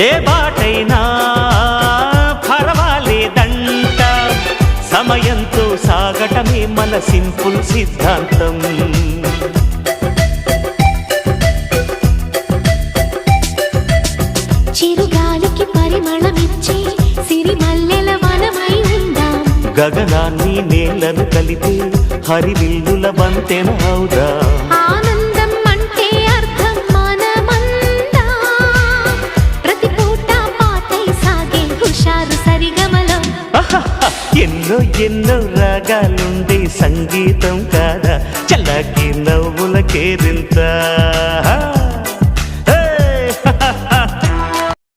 ఏ బాటైనా పర్వాలేదంట, సమయంతో సాగటమే మన సింపుల్ సిద్ధాంతం. చిరుగాలికి పరిమళమిచ్చే సిరిమల్లెల వనమై ఉందాం, గగనాన్ని నేలను కలిపే హరివిల్లుల వంతెన అవుదాం. ఆనందం అంటే అర్థం మనమందా, ప్రతి పూట పాటై సాగే హుషారు సరిగమలం. ఎన్నో ఎన్నో రాగాలుండే సంగీతం కాదా, చల్లకి నవ్వుల కేరింత.